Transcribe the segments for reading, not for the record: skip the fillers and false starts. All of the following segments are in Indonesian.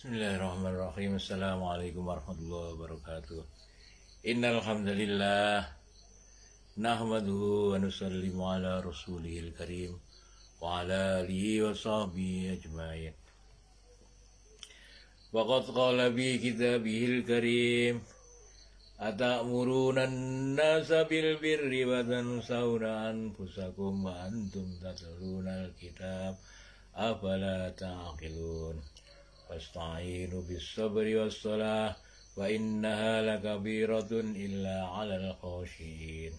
Bismillahirrahmanirrahim. Assalamualaikum warahmatullahi wabarakatuh. Innal hamdalillah nahmaduhu wa nusallimu ala rasulihil karim wa ala alihi wa sahbihi ajmain. Wa qad qala bi kitabihil karim atamuruna an-nasa bil birri wa tansawna anfusakum wa antum tatluna al-kitab afala ta'qilun. Wasta'inu bis-sabri was-salah wa innaha lakabiratun illa 'alal khashiyin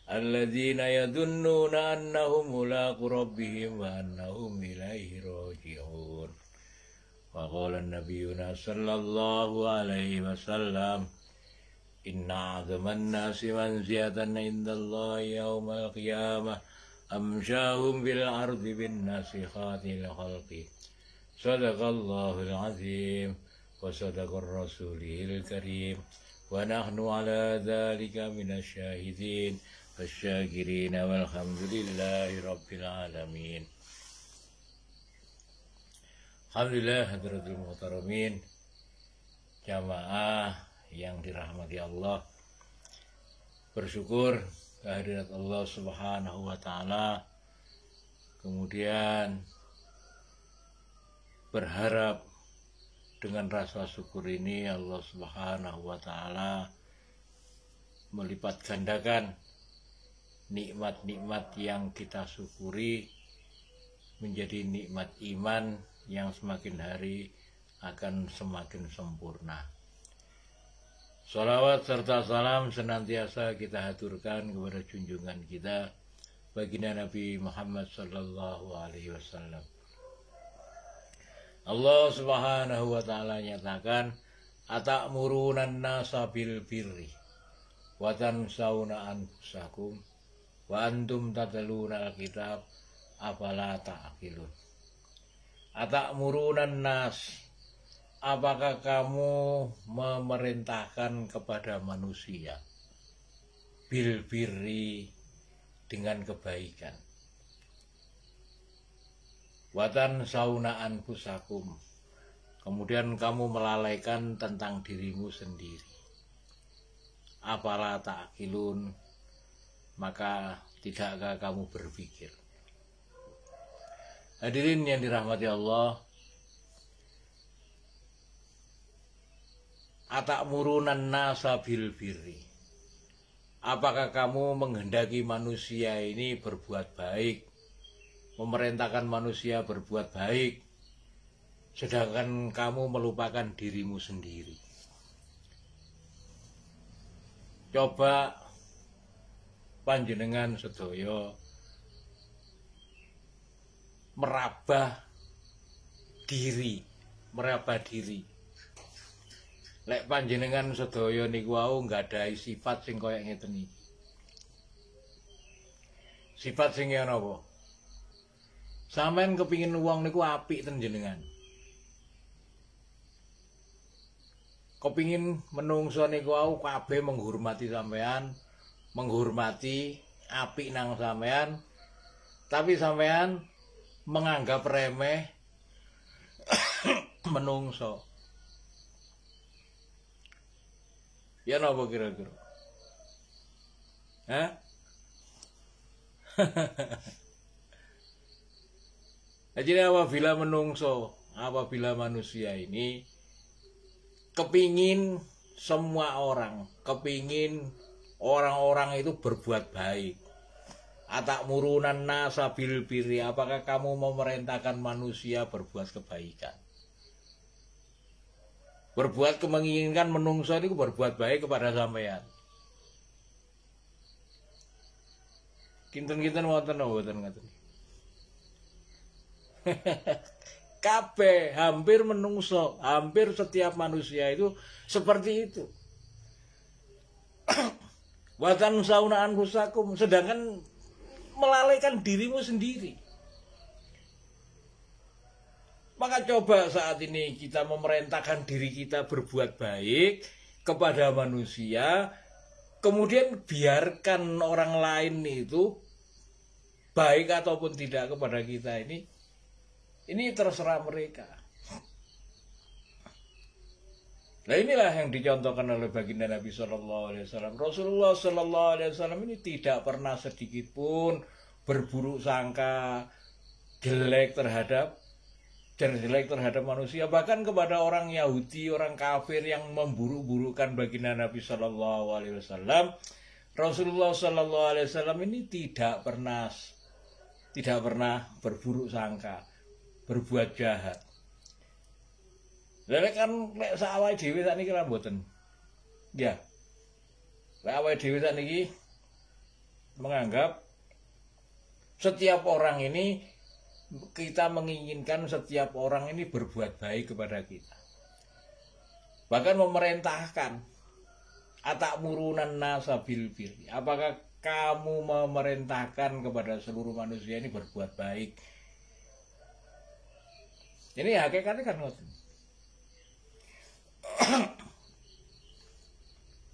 alladzina yadunnuna annahum mulaqu rabbihim wa annahum ilaihi raji'un. Wa qala an-nabiyyuna sallallahu alaihi wasallam inna 'adzaman nasi manzilatan 'indallahi yaumal qiyamah amsyahum bil ardi bin nasikhatil khalqi. Sadaqallahul azim wa sadaqar rasulihil karim wa nahnu ala dhalika minasyahidin wasyakirin walhamdulillahi rabbil alamin. Alhamdulillah hadratul muhtaramin, jamaah yang dirahmati Allah, bersyukur kehadirat Allah subhanahu wa ta'ala, kemudian berharap dengan rasa syukur ini Allah subhanahu wa ta'ala melipat gandakan nikmat-nikmat yang kita syukuri menjadi nikmat iman yang semakin hari akan semakin sempurna. Sholawat serta salam senantiasa kita haturkan kepada junjungan kita baginda Nabi Muhammad sallallahu alaihi wasallam. Allah subhanahu wa ta'ala nyatakan atamuruna an-nasa bil birri wa tansawna anfusakum wa antum tatluna al-kitab afala ta'qilun. Atamuruna an-nas, apakah kamu memerintahkan kepada manusia bil birri, dengan kebaikan, watan sauna anfusakum, kemudian kamu melalaikan tentang dirimu sendiri. Afala ta'qilun, maka tidakkah kamu berpikir? Hadirin yang dirahmati Allah, atamuruna nasa bil birri, apakah kamu menghendaki manusia ini berbuat baik, memerintahkan manusia berbuat baik, sedangkan kamu melupakan dirimu sendiri? Coba panjenengan sedaya merabah diri. Lek panjenengan sedaya niku wau nggadahi sifat sing kaya ngeten iki. Sifat sing ya napa? Sampeyan kepingin wong niku apik ten jenengan. Kepingin menungso niku wau kabeh menghormati sampean, menghormati apik nang sampean, tapi sampean menganggap remeh menungso. Ya napa kira-kira? Hah? Jadi apabila manusia ini kepingin semua orang, kepingin orang-orang itu berbuat baik, atamuruna nasa bil birri, apakah kamu memerintahkan manusia berbuat kebaikan? Berbuat menginginkan menungso itu berbuat baik kepada sampean. Kinten-kinten wonten mboten ngaten. Kabeh hampir menungso, hampir setiap manusia itu seperti itu. Watan sauna anfusakum, sedangkan melalaikan dirimu sendiri. Maka coba saat ini kita memerintahkan diri kita berbuat baik kepada manusia, kemudian biarkan orang lain itu baik ataupun tidak kepada kita, ini terserah mereka. Nah inilah yang dicontohkan oleh baginda Nabi Shallallahu Alaihi Wasallam. Rasulullah Shallallahu Alaihi Wasallam ini tidak pernah sedikit pun berburuk sangka jelek terhadap manusia, bahkan kepada orang Yahudi, orang kafir yang memburuk-burukkan baginda Nabi Shallallahu Alaihi Wasallam. Rasulullah Shallallahu Alaihi Wasallam ini tidak pernah berburuk sangka, berbuat jahat. Lha kan lek sak awake dhewe sakniki ra mboten. Ya. Lek awake dhewe sakniki menganggap setiap orang ini, kita menginginkan setiap orang ini berbuat baik kepada kita. Bahkan memerintahkan atakmurunan nasa bil birri. Apakah kamu memerintahkan kepada seluruh manusia ini berbuat baik? Ini hakikatnya kan ngoten.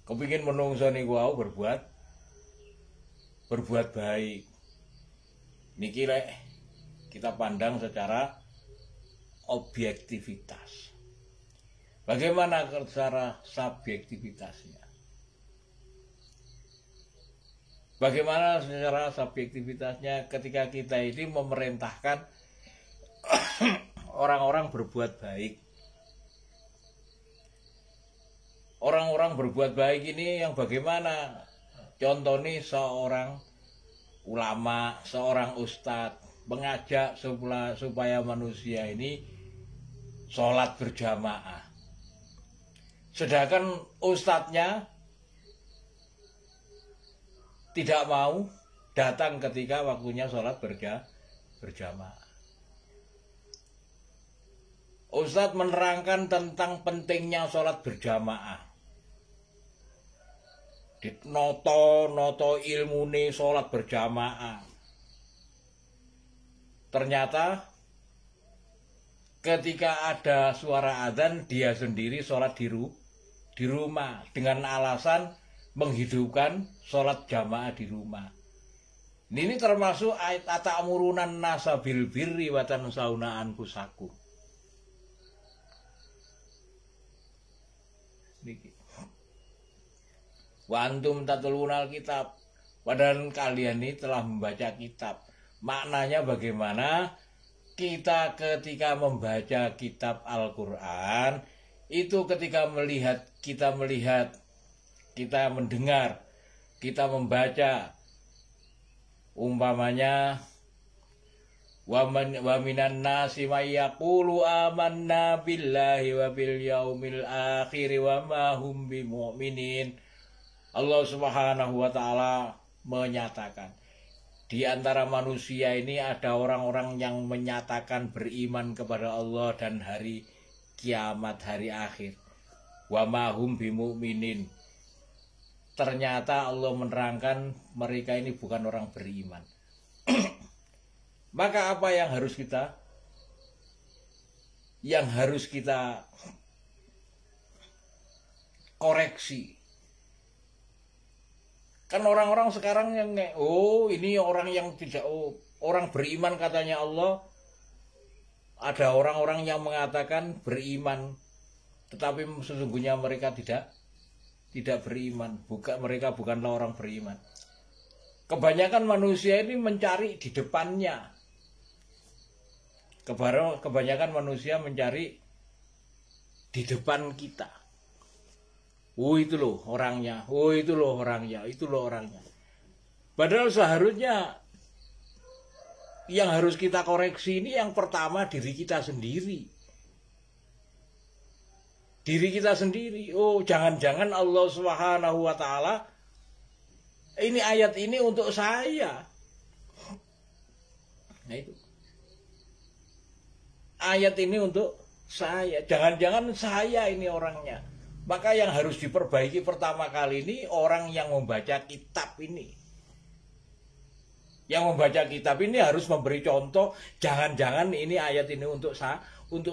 Kepingin menungso niku wau berbuat baik. Niki lek kita pandang secara objektivitas. Bagaimana secara subjektivitasnya? Bagaimana secara subjektivitasnya ketika kita ini memerintahkan orang-orang berbuat baik? Orang-orang berbuat baik ini yang bagaimana? Contoh nih seorang ulama, seorang ustadz mengajak supaya manusia ini sholat berjamaah. Sedangkan ustadznya tidak mau datang ketika waktunya sholat berjamaah. Ustadz menerangkan tentang pentingnya sholat berjamaah. Noto ilmune sholat berjamaah. Ternyata ketika ada suara adzan, dia sendiri sholat di rumah dengan alasan menghidupkan sholat jamaah di rumah. Ini termasuk ayat atakmurunan nasa bil birri wa tansawna anfusakum. Niki. Wa antum tatlunal kitab. Padahal kalian ini telah membaca kitab. Maknanya bagaimana kita ketika membaca kitab Al-Quran itu ketika kita mendengar, kita membaca, umpamanya wa minan nasi may yaqulu amanna billahi wa bil yaumil akhir wa ma hum bimu'minin. Allah Subhanahu wa taala menyatakan di antara manusia ini ada orang-orang yang menyatakan beriman kepada Allah dan hari kiamat, hari akhir. Wa ma hum bimu'minin. Ternyata Allah menerangkan mereka ini bukan orang beriman. Maka apa yang harus kita koreksi? Kan orang-orang sekarang yang ini orang yang tidak, orang beriman katanya Allah. Ada orang-orang yang mengatakan beriman, tetapi sesungguhnya mereka tidak beriman. Mereka bukanlah orang beriman. Kebanyakan manusia ini mencari di depannya. Kebanyakan manusia mencari di depan kita. Itu loh orangnya, itu loh orangnya. Padahal seharusnya yang harus kita koreksi ini yang pertama diri kita sendiri. Diri kita sendiri. Jangan-jangan Allah Subhanahu wa taala ini ayat ini untuk saya. Nah itu. Ayat ini untuk saya. Jangan-jangan saya ini orangnya. Maka yang harus diperbaiki pertama kali ini orang yang membaca kitab ini. Yang membaca kitab ini harus memberi contoh. Jangan-jangan ini ayat ini untuk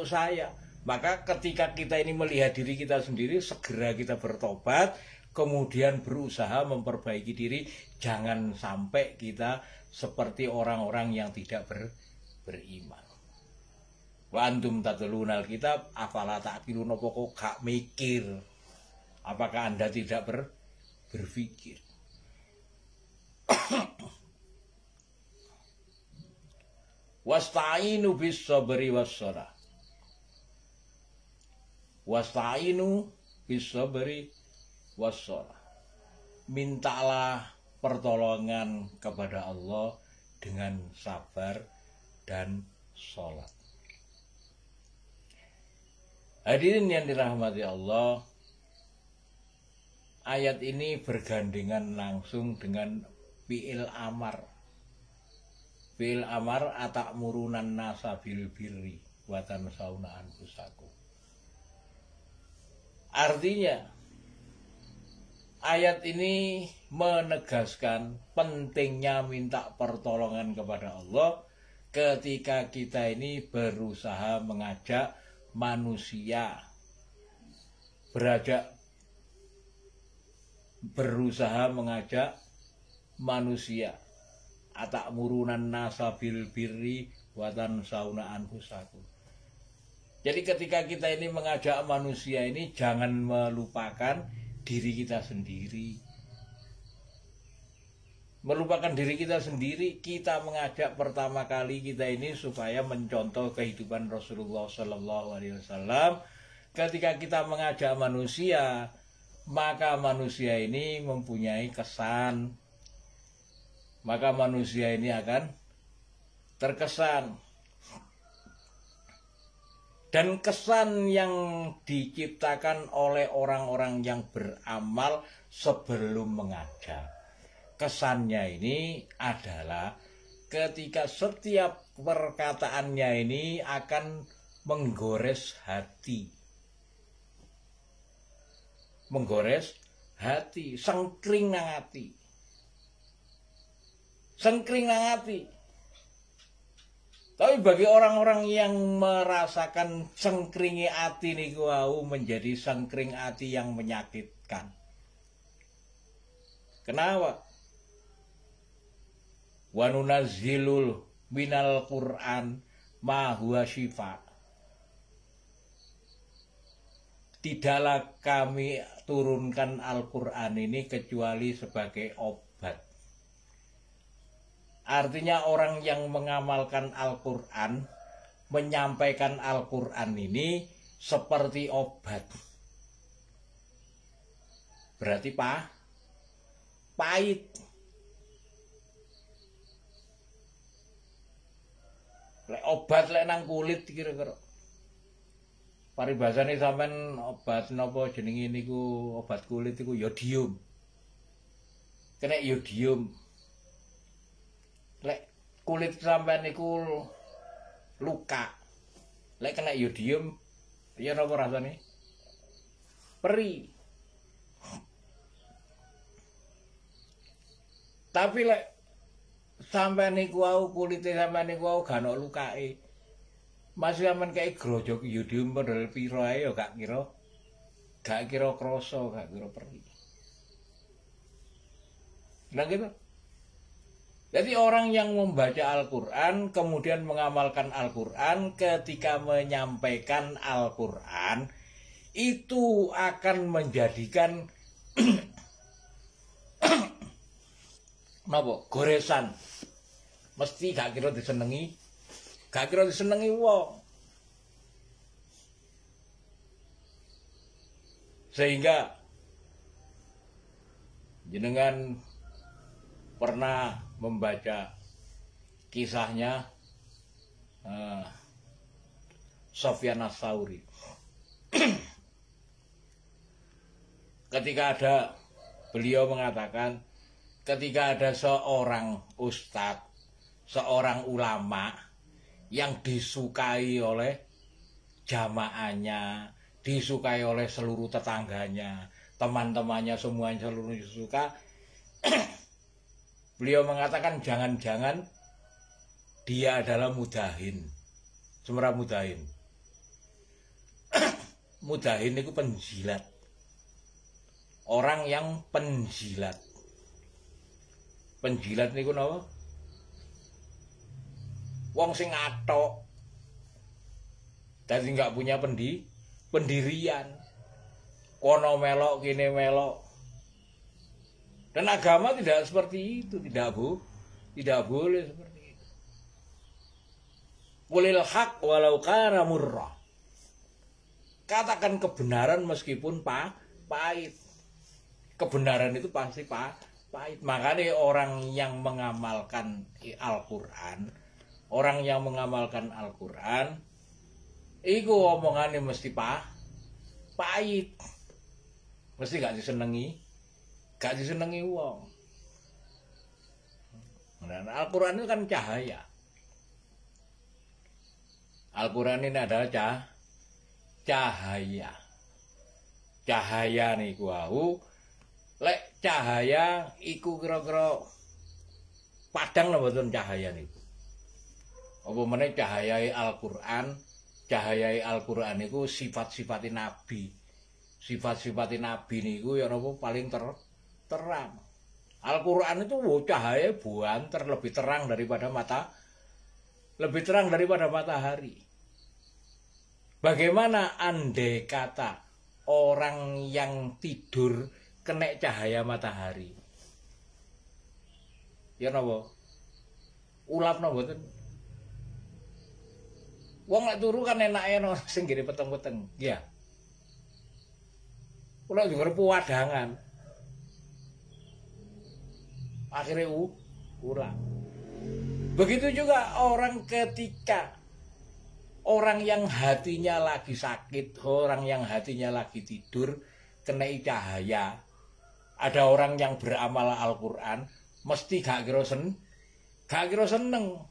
saya. Maka ketika kita ini melihat diri kita sendiri, segera kita bertobat, kemudian berusaha memperbaiki diri. Jangan sampai kita seperti orang-orang yang tidak beriman. Wa antum tatlunal kitab afala ta'qilun, apa kok gak mikir? Apakah Anda tidak berpikir? Wasta'inu bis sabri was shalah. Wasta'inu bis sabri was shalah. Mintalah pertolongan kepada Allah dengan sabar dan sholat. Hadirin yang dirahmati Allah, ayat ini bergandengan langsung dengan fi'il amar. Fi'il amar atakmurunan nasa bil birri wa tansawna anfusakum. Artinya ayat ini menegaskan pentingnya minta pertolongan kepada Allah ketika kita ini berusaha mengajak manusia, berusaha mengajak manusia. Atakmurunan nasa bil birri wa tansawna anfusakum. Jadi ketika kita ini mengajak manusia ini jangan melupakan diri kita sendiri. Melupakan diri kita sendiri, kita mengajak pertama kali kita ini supaya mencontoh kehidupan Rasulullah SAW. Ketika kita mengajak manusia, maka manusia ini mempunyai kesan. Maka manusia ini akan terkesan. Dan kesan yang diciptakan oleh orang-orang yang beramal sebelum mengajak, kesannya ini adalah ketika setiap perkataannya ini akan menggores hati. Menggores hati, sengkring nang hati. Sengkring nang hati. Tapi bagi orang-orang yang merasakan sengkringi hati niku wau menjadi sengkring hati yang menyakitkan. Kenapa? Wa nunazzilul minal Qur'an ma huwa syifa. Tidaklah kami turunkan Al-Qur'an ini kecuali sebagai obat. Artinya orang yang mengamalkan Al-Qur'an, menyampaikan Al-Qur'an ini seperti obat. Berarti pahit. Lek obat lek nang kulit kira-kira. Paribasane sampean obat napa jenenge niku, obat kulit iku yodium. Kena yodium. Lek kulit sampean niku luka. Lek kena yodium, ya napa rasane? Perih. Tapi lek sampean niku wau kulite sampean niku wau gak ono lukake. Masih sampean kayak grojok yodium padahal piro ae ya gak kira krasa, gak kira perih. Nah gitu. Jadi orang yang membaca Al-Qur'an kemudian mengamalkan Al-Qur'an, ketika menyampaikan Al-Qur'an itu akan menjadikan napa? Goresan. Mesti gak kira disenengi. Gak kira disenengi wong. Sehingga jenengan pernah membaca kisahnya Sufyan Ats-Tsauri. Ketika beliau mengatakan, ketika ada seorang ustadz, seorang ulama yang disukai oleh jamaahnya, disukai oleh seluruh tetangganya, teman-temannya semuanya seluruhnya suka, beliau mengatakan jangan-jangan dia adalah mudahin. Semerah mudahin. Mudahin itu penjilat. Orang yang penjilat. Penjilat niku napa? Wong sing ngathok. Jadi nggak punya pendirian. Kono melok, kini melok. Dan agama tidak seperti itu, tidak boleh seperti itu. Qulil haq walau kana murrah. Katakan kebenaran meskipun pahit. Kebenaran itu pasti pahit. Makanya orang yang mengamalkan Al-Qur'an, iku omongannya mesti pahit. Mesti gak disenengi wong. Dan Al-Qur'an itu kan cahaya. Al-Qur'an ini adalah cahaya. Cahaya niku wau. Lek cahaya iku kira-kira padang lho mboten cahaya niku. Apa meneh cahayai Al-Qur'an? Cahayai Al-Qur'an niku sifat-sifate nabi. Sifat-sifate nabi niku ya napa paling terang. Al-Qur'an itu cahaya banter lebih terang daripada matahari. Bagaimana andai kata orang yang tidur kena cahaya matahari? Ya napa? Ulap napa mboten? Wong lek turu kan enake no sing ngene peteng-peteng, ya. Kula juga pewadangan. Akhirnya ulang. Begitu juga orang ketika orang yang hatinya lagi sakit, orang yang hatinya lagi tidur, kena cahaya. Ada orang yang beramal Al-Qur'an, mesti gak kira seneng.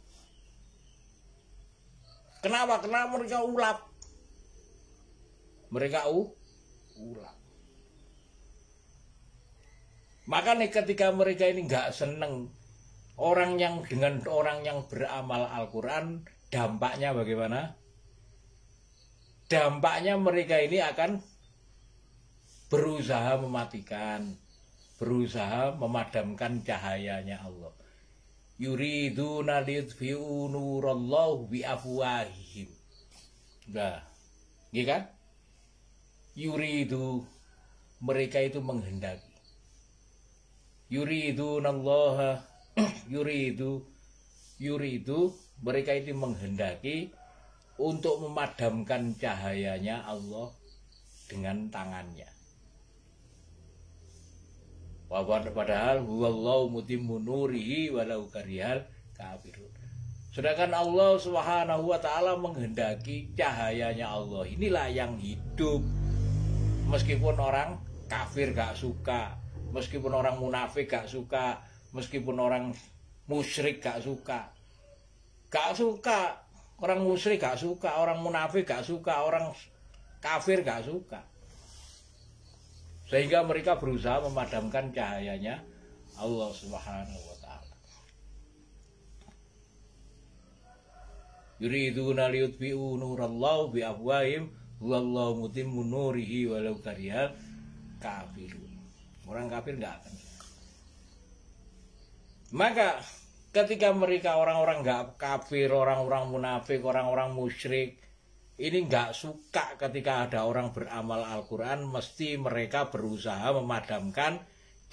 Kenapa? Karena mereka ulap. Ulap. Makanya ketika mereka ini gak seneng, dengan orang yang beramal Al-Qur'an, dampaknya bagaimana? Dampaknya mereka ini akan berusaha mematikan, berusaha memadamkan cahayanya Allah. Yuriduna liyutfi'u nurallahu biafwahihim. Nah, iya kan? Yuridu, mereka itu menghendaki. Yuridunallaha yuridu mereka itu menghendaki untuk memadamkan cahayanya Allah dengan tangannya. Padahal huwallahu mutimmu nurihi walau karihal kafirun. Sedangkan Allah Subhanahu wa taala menghendaki cahayanya Allah inilah yang hidup. Meskipun orang kafir gak suka, meskipun orang munafik gak suka, meskipun orang musyrik gak suka. Orang musyrik gak suka, orang munafik gak suka, orang kafir gak suka. Sehingga mereka berusaha memadamkan cahayanya Allah Subhanahu wa taala. Yuriduna liyutfi'u nurallahu biafwahihim wallahu mutimmu nurihi walau karihal kafirun. Orang kafir enggak akan. Maka ketika mereka orang-orang enggak kafir, orang-orang munafik, orang-orang musyrik ini enggak suka ketika ada orang beramal Al-Qur'an, mesti mereka berusaha memadamkan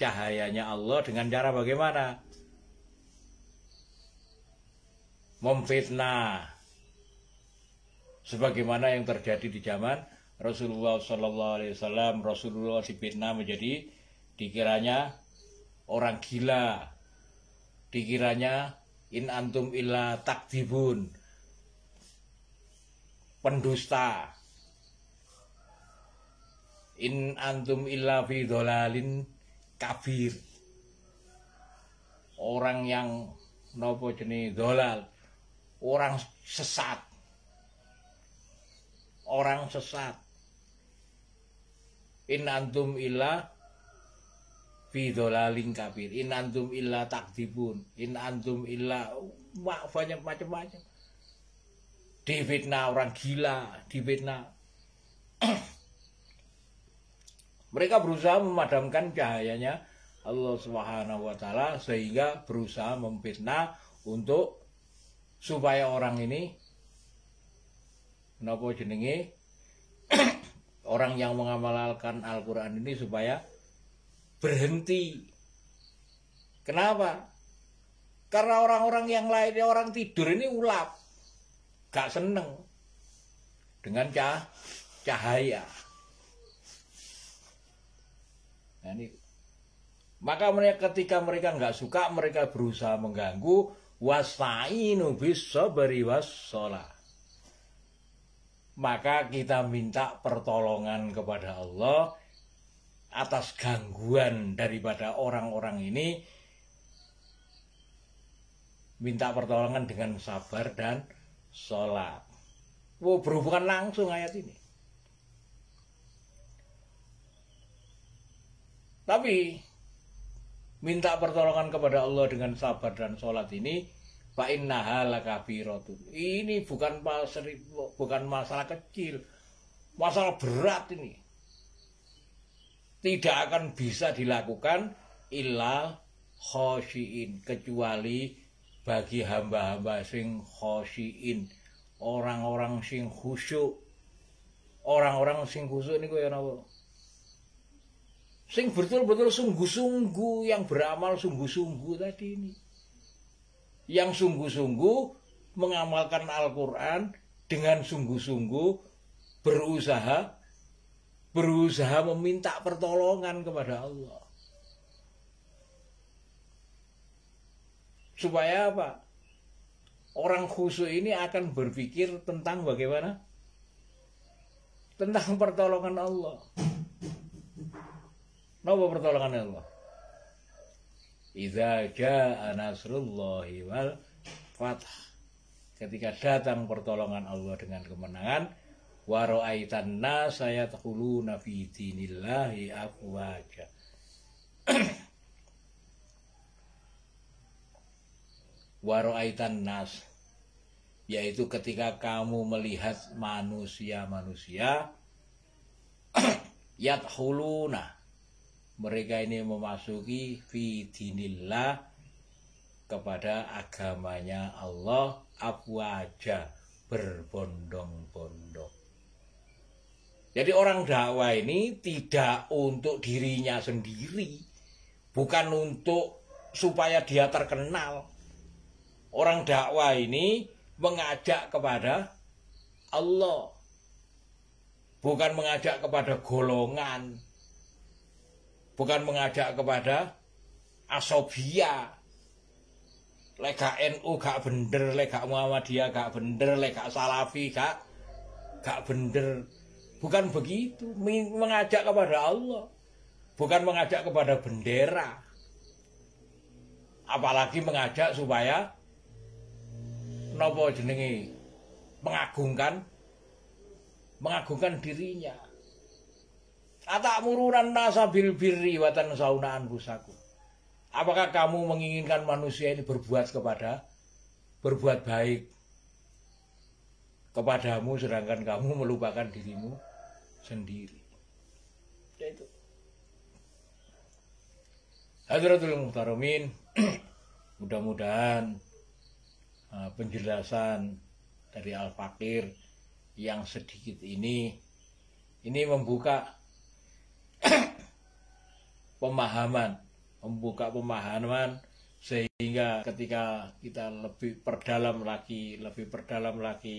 cahayanya Allah dengan cara bagaimana? Memfitnah. Sebagaimana yang terjadi di zaman Rasulullah SAW. Rasulullah difitnah menjadi dikiranya orang gila, dikiranya in antum illa takdibun, pendusta, in antum illa fi dolalin kabir, orang yang nopo jenis dolal, orang sesat, in antum illa fi dolalin kabir, in antum illa takdibun, in antum illa banyak macam-macam. Difitnah orang gila, difitnah. Mereka berusaha memadamkan cahayanya Allah Subhanahu wa taala, sehingga berusaha memfitnah untuk supaya orang ini Napa jenenge orang yang mengamalkan Al-Quran ini supaya berhenti. Kenapa? Karena orang-orang yang lainnya orang tidur ini ulap, gak seneng dengan cahaya. Nah, ini. Maka mereka ketika mereka nggak suka, mereka berusaha mengganggu. Wasta'inu bis sabri was shalah. Maka kita minta pertolongan kepada Allah atas gangguan daripada orang-orang ini. Minta pertolongan dengan sabar dan sholat. Berhubungan langsung ayat ini. Tapi minta pertolongan kepada Allah dengan sabar dan sholat ini, fa innaha lakabiratun. Ini bukan masalah kecil, masalah berat ini. Tidak akan bisa dilakukan illa khosyiin, kecuali bagi hamba-hamba sing khosyiin, orang-orang sing khusyuk. Orang-orang sing khusyuk ini kaya napa? Sing betul-betul sungguh-sungguh, yang beramal sungguh-sungguh tadi ini. Yang sungguh-sungguh mengamalkan Al-Quran dengan sungguh-sungguh berusaha meminta pertolongan kepada Allah. Supaya apa? Orang khusyuk ini akan berpikir tentang bagaimana? Tentang pertolongan Allah. Napa pertolongan Allah? Idza jaa nasrullahi wal fath. Ketika datang pertolongan Allah dengan kemenangan, wa ra'aitan nasa yadkhuluna fi dinillahi afwaja. Wa ra'aitan nas, yaitu ketika kamu melihat manusia-manusia yadkhuluna, mereka ini memasuki fi dinillah, kepada agamanya Allah, afwaja, berbondong-bondong. Jadi orang dakwah ini tidak untuk dirinya sendiri, bukan untuk supaya dia terkenal. Orang dakwah ini mengajak kepada Allah, bukan mengajak kepada golongan, bukan mengajak kepada asobia. Lek gak NU gak bener, lek gak Muhammadiyah gak bener, lek gak Salafi gak bener. Bukan begitu. Mengajak kepada Allah, bukan mengajak kepada bendera. Apalagi mengajak supaya napa jenenge, mengagungkan dirinya. Atamuruna nasa bil birri wa tansawna anfusakum. Apakah kamu menginginkan manusia ini berbuat baik kepadamu, sedangkan kamu melupakan dirimu sendiri? Itu. Hadratul Muhtaramin, mudah-mudahan penjelasan dari Al-Fakir yang sedikit ini membuka pemahaman sehingga ketika kita lebih perdalam lagi,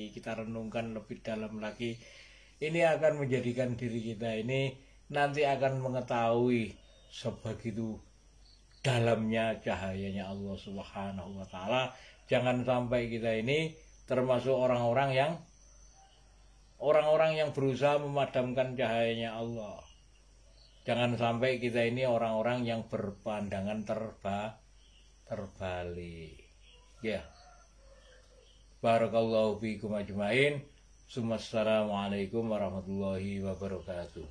kita renungkan lebih dalam lagi, ini akan menjadikan diri kita ini nanti akan mengetahui sebegitu dalamnya cahayanya Allah Subhanahu wa taala. Jangan sampai kita ini termasuk orang-orang yang berusaha memadamkan cahayanya Allah. Jangan sampai kita ini orang-orang yang berpandangan terbalik. Ya. Barakallahu fiikum ajmain. Assalamualaikum warahmatullahi wabarakatuh.